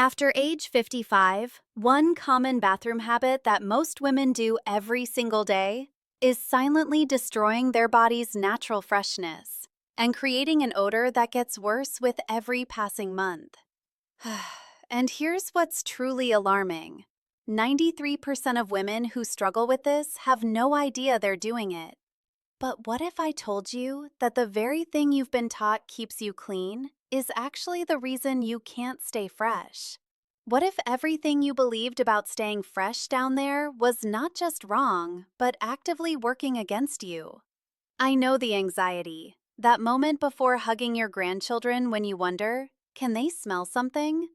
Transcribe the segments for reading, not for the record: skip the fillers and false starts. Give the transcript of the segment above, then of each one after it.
After age 55, one common bathroom habit that most women do every single day is silently destroying their body's natural freshness and creating an odor that gets worse with every passing month. And here's what's truly alarming. 93% of women who struggle with this have no idea they're doing it. But what if I told you that the very thing you've been taught keeps you clean is actually the reason you can't stay fresh? What if everything you believed about staying fresh down there was not just wrong, but actively working against you? I know the anxiety, that moment before hugging your grandchildren when you wonder, can they smell something?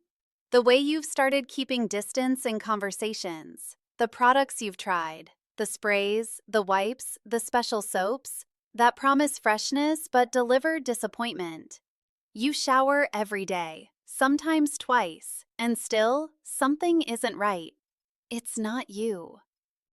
The way you've started keeping distance in conversations, the products you've tried, the sprays, the wipes, the special soaps that promise freshness but deliver disappointment. You shower every day, sometimes twice, and still, something isn't right. It's not you.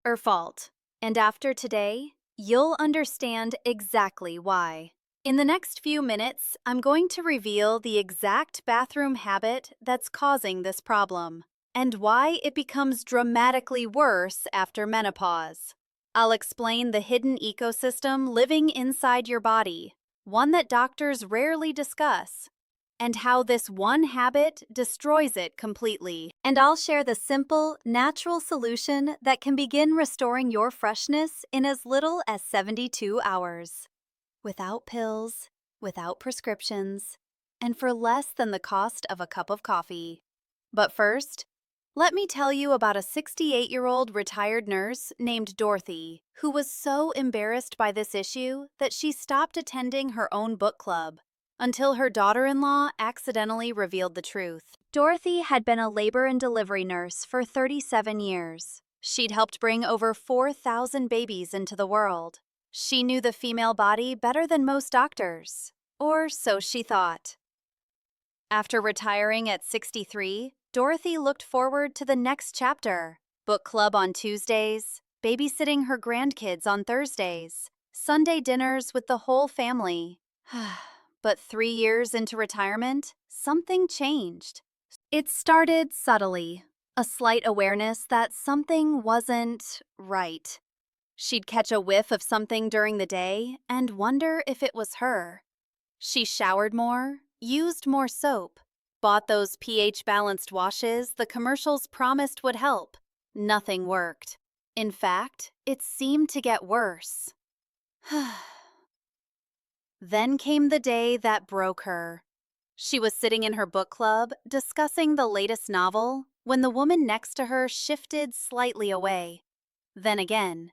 Or fault. And after today, you'll understand exactly why. In the next few minutes, I'm going to reveal the exact bathroom habit that's causing this problem, and why it becomes dramatically worse after menopause. I'll explain the hidden ecosystem living inside your body, one that doctors rarely discuss, and how this one habit destroys it completely. And I'll share the simple, natural solution that can begin restoring your freshness in as little as 72 hours. Without pills, without prescriptions, and for less than the cost of a cup of coffee. But first, let me tell you about a 68-year-old retired nurse named Dorothy, who was so embarrassed by this issue that she stopped attending her own book club until her daughter-in-law accidentally revealed the truth. Dorothy had been a labor and delivery nurse for 37 years. She'd helped bring over 4,000 babies into the world. She knew the female body better than most doctors, or so she thought. After retiring at 63, Dorothy looked forward to the next chapter: book club on Tuesdays, babysitting her grandkids on Thursdays, Sunday dinners with the whole family. But 3 years into retirement, something changed. It started subtly, a slight awareness that something wasn't right. She'd catch a whiff of something during the day and wonder if it was her. She showered more, used more soap, bought those pH-balanced washes the commercials promised would help. Nothing worked. In fact, it seemed to get worse. Then came the day that broke her. She was sitting in her book club, discussing the latest novel, when the woman next to her shifted slightly away. Then again.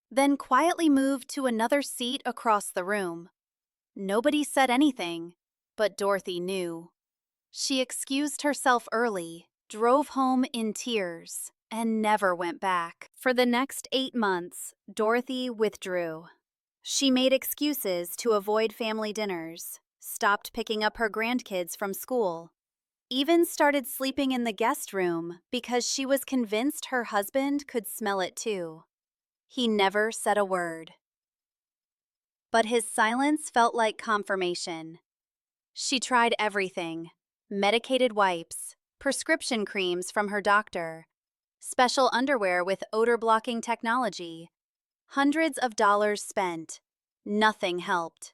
Then quietly moved to another seat across the room. Nobody said anything, but Dorothy knew. She excused herself early, drove home in tears, and never went back. For the next 8 months, Dorothy withdrew. She made excuses to avoid family dinners, stopped picking up her grandkids from school, even started sleeping in the guest room because she was convinced her husband could smell it too. He never said a word. But his silence felt like confirmation. She tried everything: medicated wipes, prescription creams from her doctor, special underwear with odor-blocking technology, hundreds of dollars spent. Nothing helped.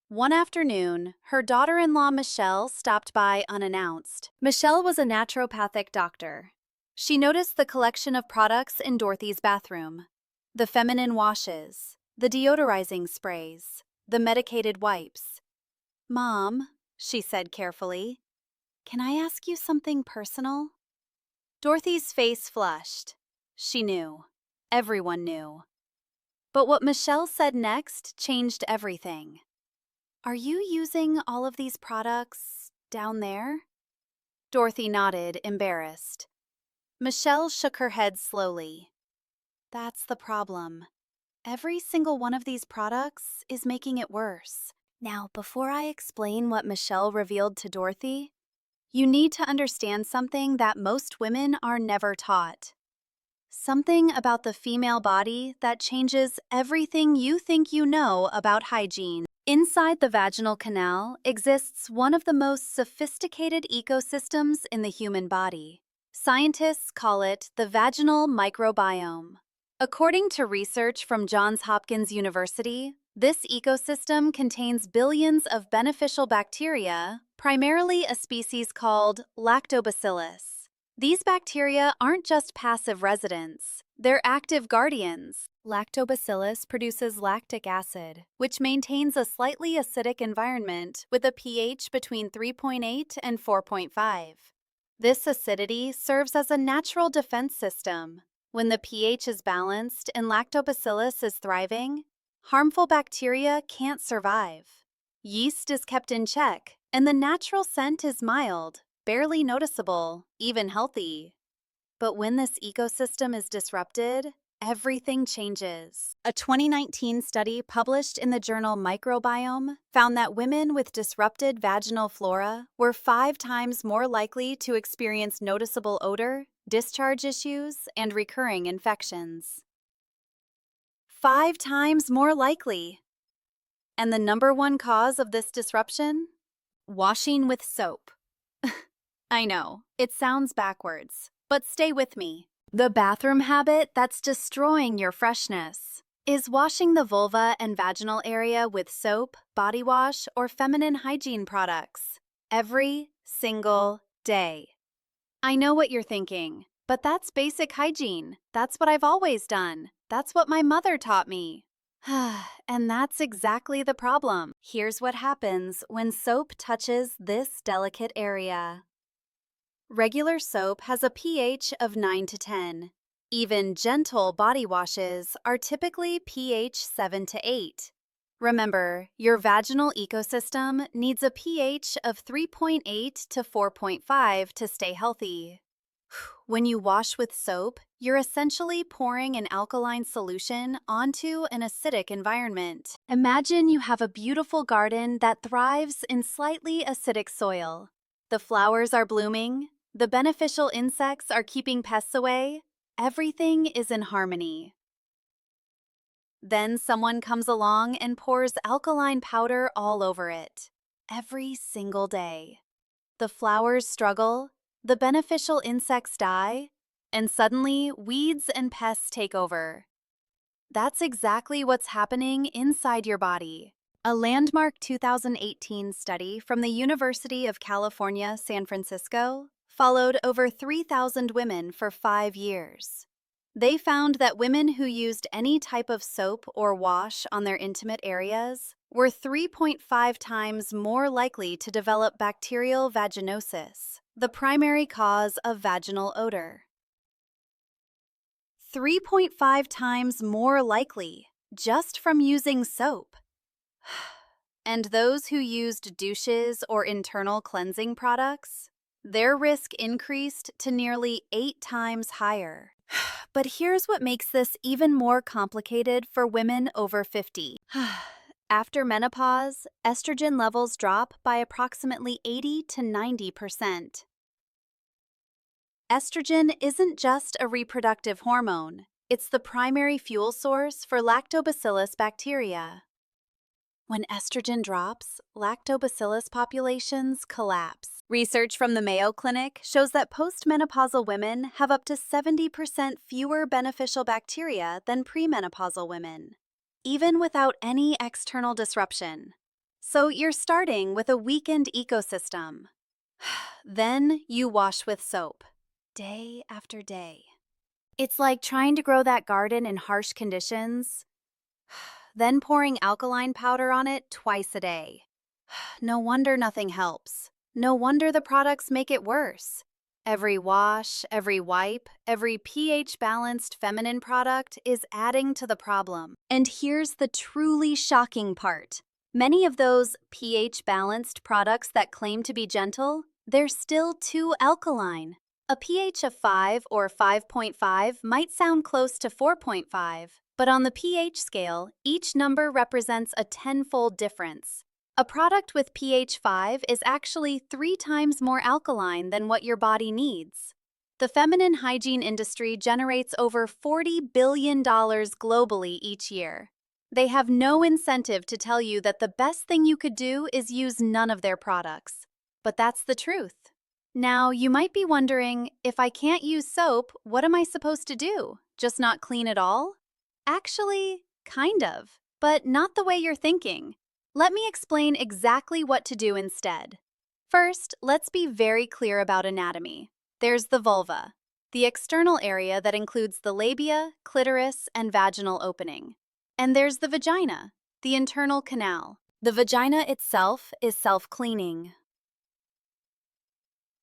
One afternoon, her daughter-in-law Michelle stopped by unannounced. Michelle was a naturopathic doctor. She noticed the collection of products in Dorothy's bathroom: the feminine washes, the deodorizing sprays, the medicated wipes. "Mom," she said carefully, "can I ask you something personal?" Dorothy's face flushed. She knew. Everyone knew. But what Michelle said next changed everything. "Are you using all of these products down there?" Dorothy nodded, embarrassed. Michelle shook her head slowly. "That's the problem. Every single one of these products is making it worse." Now, before I explain what Michelle revealed to Dorothy, you need to understand something that most women are never taught. Something about the female body that changes everything you think you know about hygiene. Inside the vaginal canal exists one of the most sophisticated ecosystems in the human body. Scientists call it the vaginal microbiome. According to research from Johns Hopkins University, this ecosystem contains billions of beneficial bacteria, primarily a species called 𝗗𝗿. These bacteria aren't just passive residents, they're active guardians. Lactobacillus produces lactic acid, which maintains a slightly acidic environment with a pH between 3.8 and 4.5. This acidity serves as a natural defense system. When the pH is balanced and lactobacillus is thriving, harmful bacteria can't survive. Yeast is kept in check, and the natural scent is mild, barely noticeable, even healthy. But when this ecosystem is disrupted, everything changes. A 2019 study published in the journal Microbiome found that women with disrupted vaginal flora were 5 times more likely to experience noticeable odor, discharge issues, and recurring infections. 5 times more likely. And the number one cause of this disruption? Washing with soap. I know, it sounds backwards, but stay with me. The bathroom habit that's destroying your freshness is washing the vulva and vaginal area with soap, body wash, or feminine hygiene products every single day. I know what you're thinking, but that's basic hygiene. That's what I've always done. That's what my mother taught me. And that's exactly the problem. Here's what happens when soap touches this delicate area. Regular soap has a pH of 9 to 10. Even gentle body washes are typically pH 7 to 8. Remember, your vaginal ecosystem needs a pH of 3.8 to 4.5 to stay healthy. When you wash with soap, you're essentially pouring an alkaline solution onto an acidic environment. Imagine you have a beautiful garden that thrives in slightly acidic soil. The flowers are blooming, the beneficial insects are keeping pests away, everything is in harmony. Then someone comes along and pours alkaline powder all over it, every single day. The flowers struggle, the beneficial insects die, and suddenly weeds and pests take over. That's exactly what's happening inside your body. A landmark 2018 study from the University of California, San Francisco, followed over 3,000 women for 5 years. They found that women who used any type of soap or wash on their intimate areas were 3.5 times more likely to develop bacterial vaginosis, the primary cause of vaginal odor. 3.5 times more likely, just from using soap. And those who used douches or internal cleansing products? Their risk increased to nearly 8 times higher. But here's what makes this even more complicated for women over 50. After menopause, estrogen levels drop by approximately 80 to 90%. Estrogen isn't just a reproductive hormone. It's the primary fuel source for lactobacillus bacteria. When estrogen drops, lactobacillus populations collapse. Research from the Mayo Clinic shows that postmenopausal women have up to 70% fewer beneficial bacteria than premenopausal women, even without any external disruption. So you're starting with a weakened ecosystem. Then you wash with soap, day after day. It's like trying to grow that garden in harsh conditions, then pouring alkaline powder on it twice a day. No wonder nothing helps. No wonder the products make it worse. Every wash, every wipe, every pH-balanced feminine product is adding to the problem. And here's the truly shocking part. Many of those pH-balanced products that claim to be gentle, they're still too alkaline. A pH of 5 or 5.5 might sound close to 4.5, but on the pH scale, each number represents a tenfold difference. A product with pH 5 is actually 3 times more alkaline than what your body needs. The feminine hygiene industry generates over $40 billion globally each year. They have no incentive to tell you that the best thing you could do is use none of their products. But that's the truth. Now, you might be wondering, if I can't use soap, what am I supposed to do? Just not clean at all? Actually, kind of, but not the way you're thinking. Let me explain exactly what to do instead. First, let's be very clear about anatomy. There's the vulva, the external area that includes the labia, clitoris, and vaginal opening. And there's the vagina, the internal canal. The vagina itself is self-cleaning.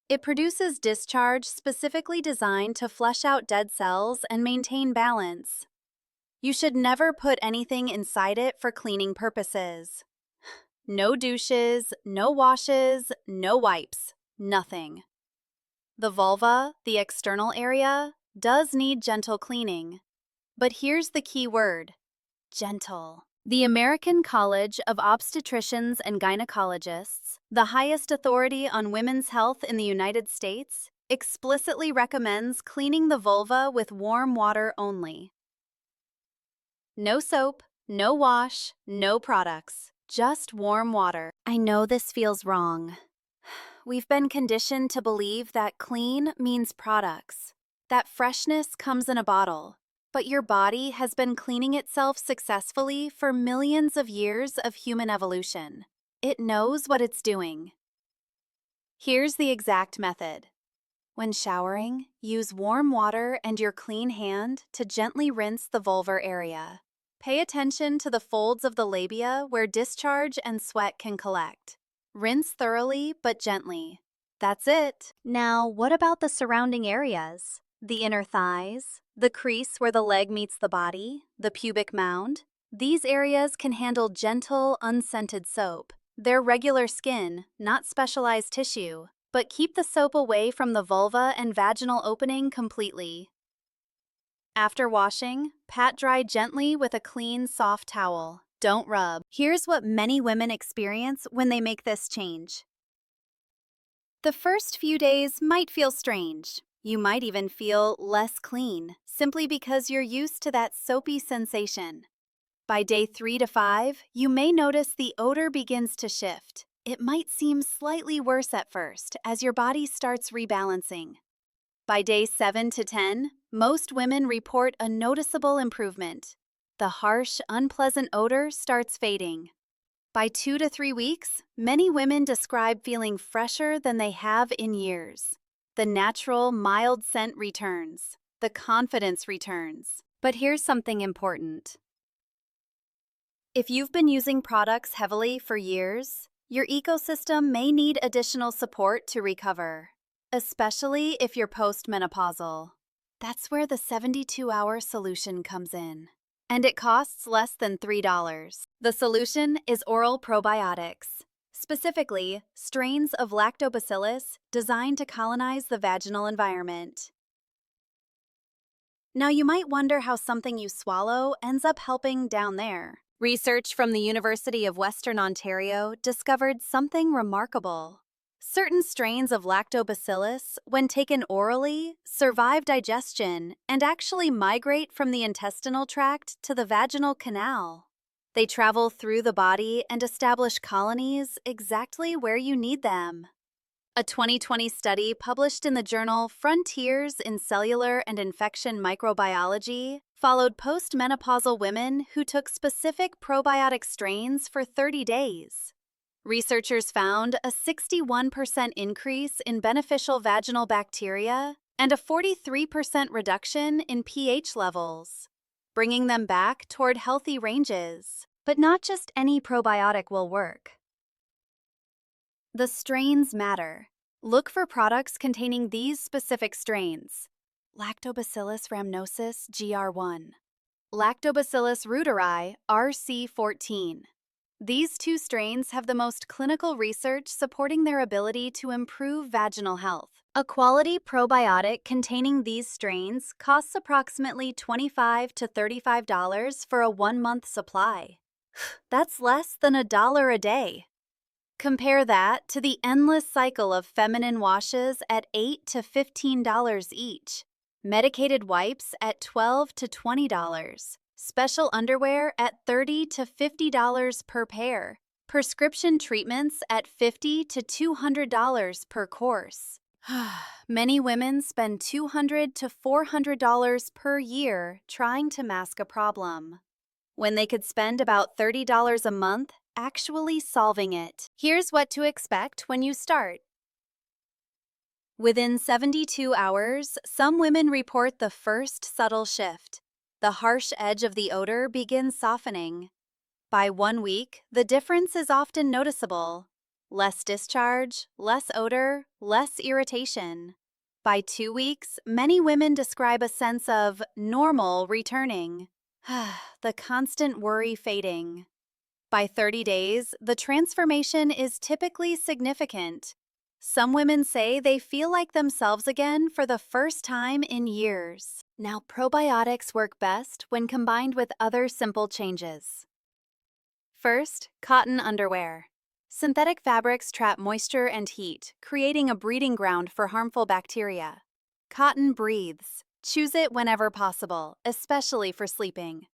It produces discharge specifically designed to flush out dead cells and maintain balance. You should never put anything inside it for cleaning purposes. No douches, no washes, no wipes, nothing. The vulva, the external area, does need gentle cleaning. But here's the key word: gentle. The American College of Obstetricians and Gynecologists, the highest authority on women's health in the United States, explicitly recommends cleaning the vulva with warm water only. No soap, no wash, no products, just warm water. I know this feels wrong. We've been conditioned to believe that clean means products, that freshness comes in a bottle. But your body has been cleaning itself successfully for millions of years of human evolution. It knows what it's doing. Here's the exact method. When showering, use warm water and your clean hand to gently rinse the vulvar area. Pay attention to the folds of the labia where discharge and sweat can collect. Rinse thoroughly but gently. That's it. Now, what about the surrounding areas? The inner thighs, the crease where the leg meets the body, the pubic mound. These areas can handle gentle, unscented soap. They're regular skin, not specialized tissue. But keep the soap away from the vulva and vaginal opening completely. After washing, pat dry gently with a clean, soft towel. Don't rub. Here's what many women experience when they make this change. The first few days might feel strange. You might even feel less clean, simply because you're used to that soapy sensation. By day 3 to 5, you may notice the odor begins to shift. It might seem slightly worse at first as your body starts rebalancing. By day 7 to 10, most women report a noticeable improvement. The harsh, unpleasant odor starts fading. By 2 to 3 weeks, many women describe feeling fresher than they have in years. The natural, mild scent returns. The confidence returns. But here's something important. If you've been using products heavily for years, your ecosystem may need additional support to recover, especially if you're postmenopausal. That's where the 72-hour solution comes in. And it costs less than $3. The solution is oral probiotics. Specifically, strains of lactobacillus designed to colonize the vaginal environment. Now you might wonder how something you swallow ends up helping down there. Research from the University of Western Ontario discovered something remarkable. Certain strains of lactobacillus, when taken orally, survive digestion and actually migrate from the intestinal tract to the vaginal canal. They travel through the body and establish colonies exactly where you need them. A 2020 study published in the journal Frontiers in Cellular and Infection Microbiology followed postmenopausal women who took specific probiotic strains for 30 days. Researchers found a 61% increase in beneficial vaginal bacteria and a 43% reduction in pH levels, bringing them back toward healthy ranges. But not just any probiotic will work. The strains matter. Look for products containing these specific strains: Lactobacillus rhamnosus GR1, Lactobacillus reuteri RC14. These two strains have the most clinical research supporting their ability to improve vaginal health. A quality probiotic containing these strains costs approximately $25 to $35 for a 1-month supply. That's less than $1 a day. Compare that to the endless cycle of feminine washes at $8 to $15 each, medicated wipes at $12 to $20, special underwear at $30 to $50 per pair, prescription treatments at $50 to $200 per course. Many women spend $200 to $400 per year trying to mask a problem, when they could spend about $30 a month actually solving it. Here's what to expect when you start. Within 72 hours, some women report the first subtle shift. The harsh edge of the odor begins softening. By 1 week, the difference is often noticeable. Less discharge, less odor, less irritation. By 2 weeks, many women describe a sense of normal returning. The constant worry fading. By 30 days, the transformation is typically significant. Some women say they feel like themselves again for the first time in years. Now, probiotics work best when combined with other simple changes. First, cotton underwear. Synthetic fabrics trap moisture and heat, creating a breeding ground for harmful bacteria. Cotton breathes. Choose it whenever possible, especially for sleeping.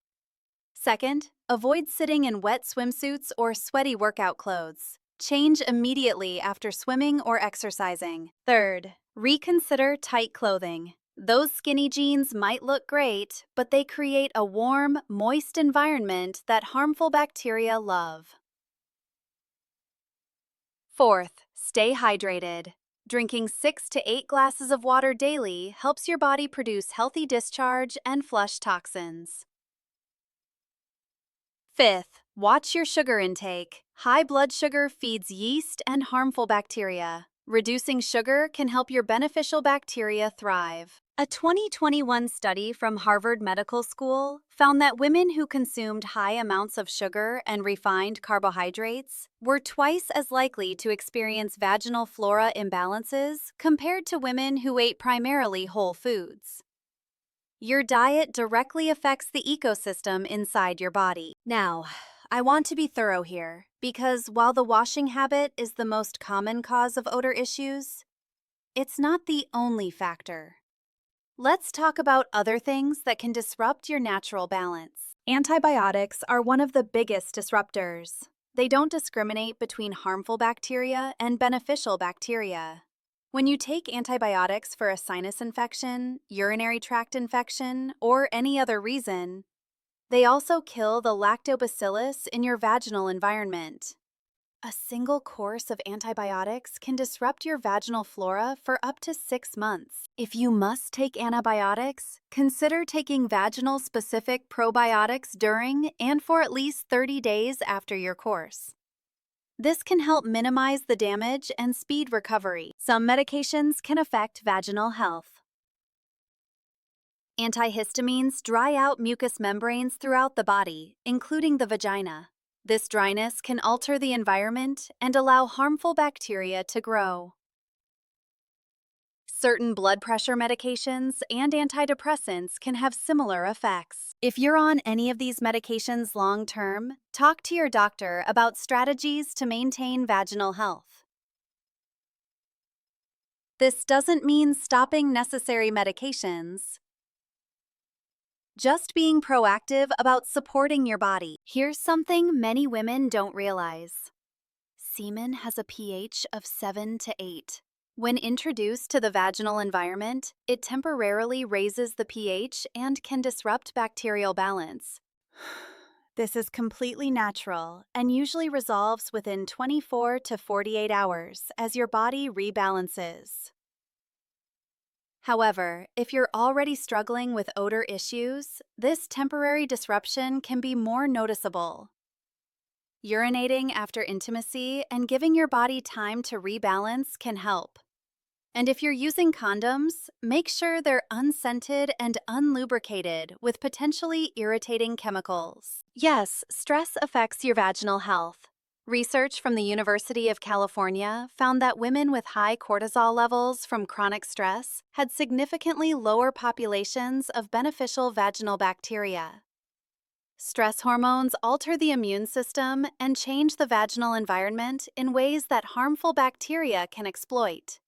Second, avoid sitting in wet swimsuits or sweaty workout clothes. Change immediately after swimming or exercising. Third, reconsider tight clothing. Those skinny jeans might look great, but they create a warm, moist environment that harmful bacteria love. Fourth, stay hydrated. Drinking 6 to 8 glasses of water daily helps your body produce healthy discharge and flush toxins. Fifth, watch your sugar intake. High blood sugar feeds yeast and harmful bacteria. Reducing sugar can help your beneficial bacteria thrive. A 2021 study from Harvard Medical School found that women who consumed high amounts of sugar and refined carbohydrates were twice as likely to experience vaginal flora imbalances compared to women who ate primarily whole foods. Your diet directly affects the ecosystem inside your body. Now, I want to be thorough here, because while the washing habit is the most common cause of odor issues, it's not the only factor. Let's talk about other things that can disrupt your natural balance. Antibiotics are one of the biggest disruptors. They don't discriminate between harmful bacteria and beneficial bacteria. When you take antibiotics for a sinus infection, urinary tract infection, or any other reason, they also kill the lactobacillus in your vaginal environment. A single course of antibiotics can disrupt your vaginal flora for up to 6 months. If you must take antibiotics, consider taking vaginal-specific probiotics during and for at least 30 days after your course. This can help minimize the damage and speed recovery. Some medications can affect vaginal health. Antihistamines dry out mucous membranes throughout the body, including the vagina. This dryness can alter the environment and allow harmful bacteria to grow. Certain blood pressure medications and antidepressants can have similar effects. If you're on any of these medications long-term, talk to your doctor about strategies to maintain vaginal health. This doesn't mean stopping necessary medications, just being proactive about supporting your body. Here's something many women don't realize. Semen has a pH of 7 to 8. When introduced to the vaginal environment, it temporarily raises the pH and can disrupt bacterial balance. This is completely natural and usually resolves within 24 to 48 hours as your body rebalances. However, if you're already struggling with odor issues, this temporary disruption can be more noticeable. Urinating after intimacy and giving your body time to rebalance can help. And if you're using condoms, make sure they're unscented and unlubricated with potentially irritating chemicals. Yes, stress affects your vaginal health. Research from the University of California found that women with high cortisol levels from chronic stress had significantly lower populations of beneficial vaginal bacteria. Stress hormones alter the immune system and change the vaginal environment in ways that harmful bacteria can exploit.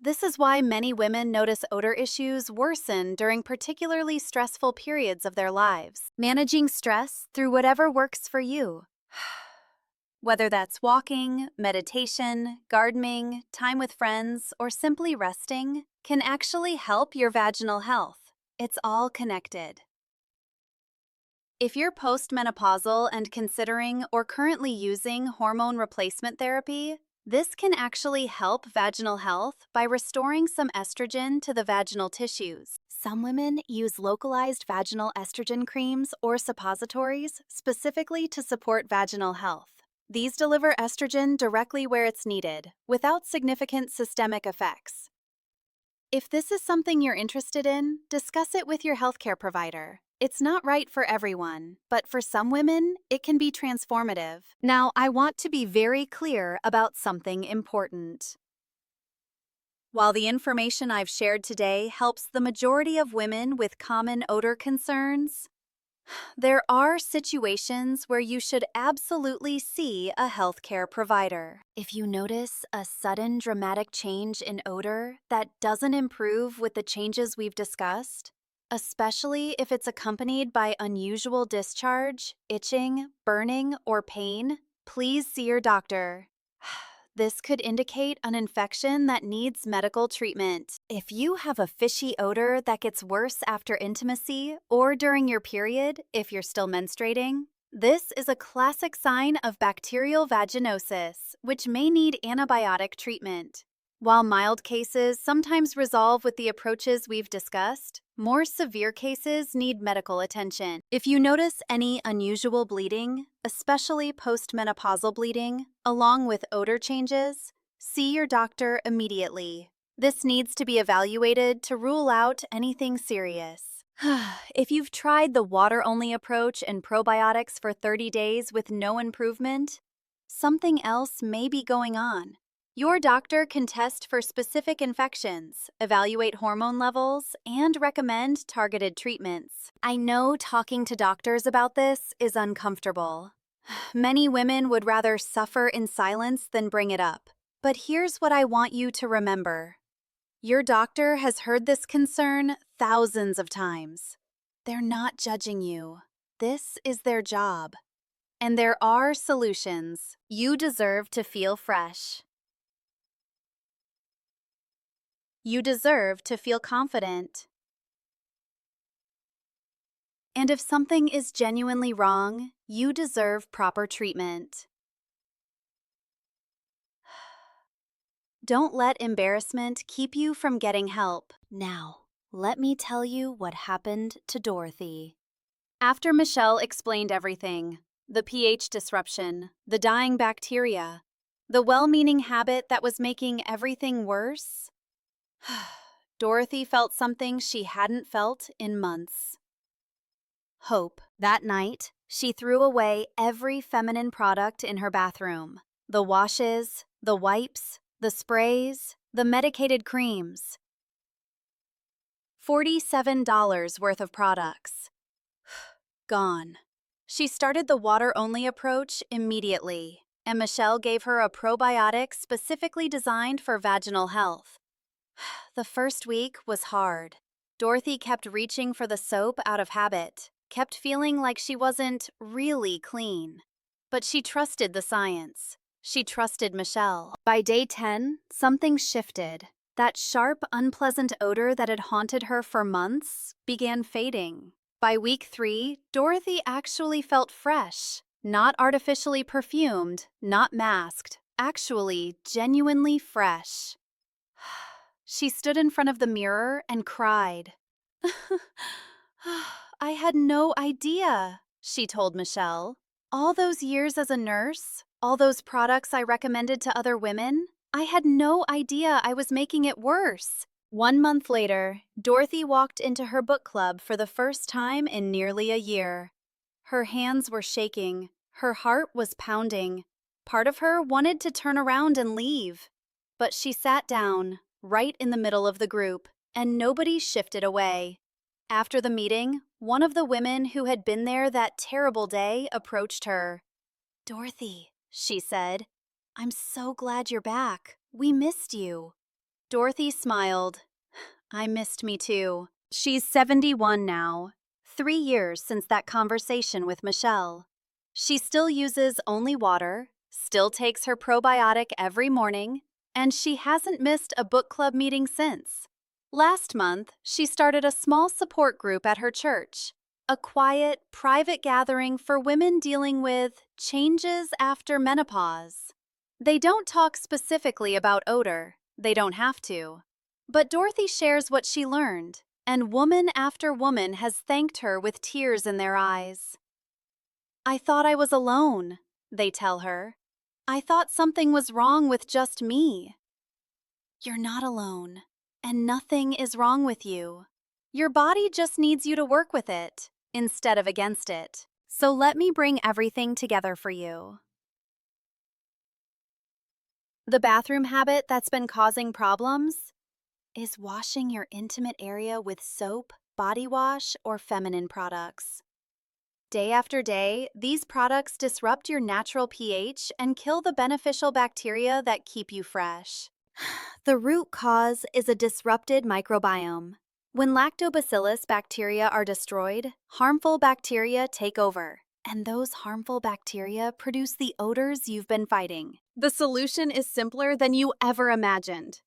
This is why many women notice odor issues worsen during particularly stressful periods of their lives. Managing stress through whatever works for you. Whether that's walking, meditation, gardening, time with friends, or simply resting, can actually help your vaginal health. It's all connected. If you're postmenopausal and considering or currently using hormone replacement therapy, this can actually help vaginal health by restoring some estrogen to the vaginal tissues. Some women use localized vaginal estrogen creams or suppositories specifically to support vaginal health. These deliver estrogen directly where it's needed, without significant systemic effects. If this is something you're interested in, discuss it with your healthcare provider. It's not right for everyone, but for some women, it can be transformative. Now, I want to be very clear about something important. While the information I've shared today helps the majority of women with common odor concerns, there are situations where you should absolutely see a healthcare provider. If you notice a sudden dramatic change in odor that doesn't improve with the changes we've discussed, especially if it's accompanied by unusual discharge, itching, burning, or pain, please see your doctor. This could indicate an infection that needs medical treatment. If you have a fishy odor that gets worse after intimacy or during your period, if you're still menstruating, this is a classic sign of bacterial vaginosis, which may need antibiotic treatment. While mild cases sometimes resolve with the approaches we've discussed, more severe cases need medical attention. If you notice any unusual bleeding, especially postmenopausal bleeding, along with odor changes, see your doctor immediately. This needs to be evaluated to rule out anything serious. If you've tried the water-only approach and probiotics for 30 days with no improvement, something else may be going on. Your doctor can test for specific infections, evaluate hormone levels, and recommend targeted treatments. I know talking to doctors about this is uncomfortable. Many women would rather suffer in silence than bring it up. But here's what I want you to remember. Your doctor has heard this concern thousands of times. They're not judging you. This is their job. And there are solutions. You deserve to feel fresh. You deserve to feel confident. And if something is genuinely wrong, you deserve proper treatment. Don't let embarrassment keep you from getting help. Now, let me tell you what happened to Dorothy. After Michelle explained everything, the pH disruption, the dying bacteria, the well-meaning habit that was making everything worse, Dorothy felt something she hadn't felt in months. Hope. That night, she threw away every feminine product in her bathroom. The washes, the wipes, the sprays, the medicated creams. $47 worth of products. Gone. She started the water-only approach immediately, and Michelle gave her a probiotic specifically designed for vaginal health. The first week was hard. Dorothy kept reaching for the soap out of habit, kept feeling like she wasn't really clean. But she trusted the science. She trusted Michelle. By day 10, something shifted. That sharp, unpleasant odor that had haunted her for months began fading. By week 3, Dorothy actually felt fresh. Not artificially perfumed, not masked, actually genuinely fresh. She stood in front of the mirror and cried. I had no idea, she told Michelle. All those years as a nurse, all those products I recommended to other women, I had no idea I was making it worse. 1 month later, Dorothy walked into her book club for the first time in nearly a year. Her hands were shaking. Her heart was pounding. Part of her wanted to turn around and leave. But she sat down, right in the middle of the group, and nobody shifted away. After the meeting, one of the women who had been there that terrible day approached her. "Dorothy," she said, "I'm so glad you're back. We missed you." Dorothy smiled. I missed me too. She's 71 now, 3 years since that conversation with Michelle. She still uses only water, still takes her probiotic every morning, and she hasn't missed a book club meeting since. Last month, she started a small support group at her church, a quiet, private gathering for women dealing with changes after menopause. They don't talk specifically about odor, they don't have to. But Dorothy shares what she learned, and woman after woman has thanked her with tears in their eyes. I thought I was alone, they tell her. I thought something was wrong with just me. You're not alone, and nothing is wrong with you. Your body just needs you to work with it, instead of against it. So let me bring everything together for you. The bathroom habit that's been causing problems is washing your intimate area with soap, body wash, or feminine products. Day after day, these products disrupt your natural pH and kill the beneficial bacteria that keep you fresh. The root cause is a disrupted microbiome. When lactobacillus bacteria are destroyed, harmful bacteria take over, and those harmful bacteria produce the odors you've been fighting. The solution is simpler than you ever imagined.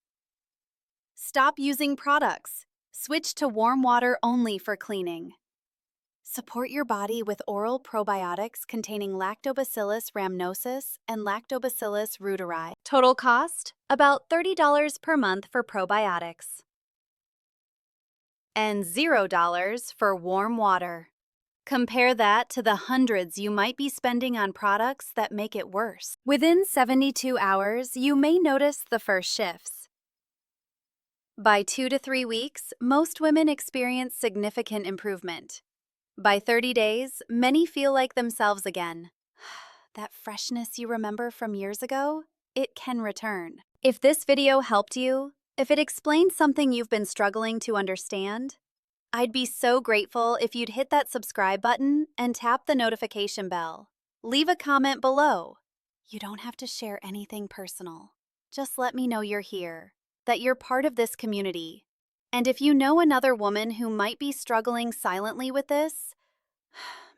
Stop using products. Switch to warm water only for cleaning. Support your body with oral probiotics containing Lactobacillus rhamnosus and Lactobacillus reuteri. Total cost, about $30 per month for probiotics. And $0 for warm water. Compare that to the hundreds you might be spending on products that make it worse. Within 72 hours, you may notice the first shifts. By 2 to 3 weeks, most women experience significant improvement. By 30 days, many feel like themselves again. That freshness you remember from years ago, it can return. If this video helped you, if it explained something you've been struggling to understand, I'd be so grateful if you'd hit that subscribe button and tap the notification bell. Leave a comment below. You don't have to share anything personal. Just let me know you're here, that you're part of this community. And if you know another woman who might be struggling silently with this,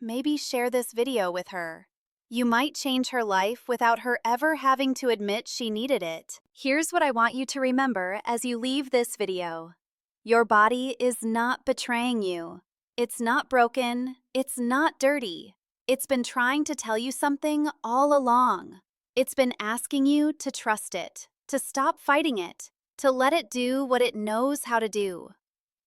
maybe share this video with her. You might change her life without her ever having to admit she needed it. Here's what I want you to remember as you leave this video. Your body is not betraying you. It's not broken. It's not dirty. It's been trying to tell you something all along. It's been asking you to trust it, to stop fighting it, to let it do what it knows how to do.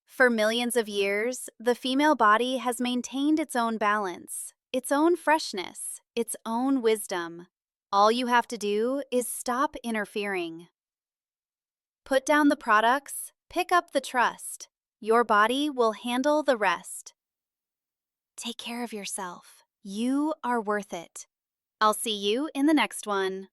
For millions of years, the female body has maintained its own balance, its own freshness, its own wisdom. All you have to do is stop interfering. Put down the products, pick up the trust. Your body will handle the rest. Take care of yourself. You are worth it. I'll see you in the next one.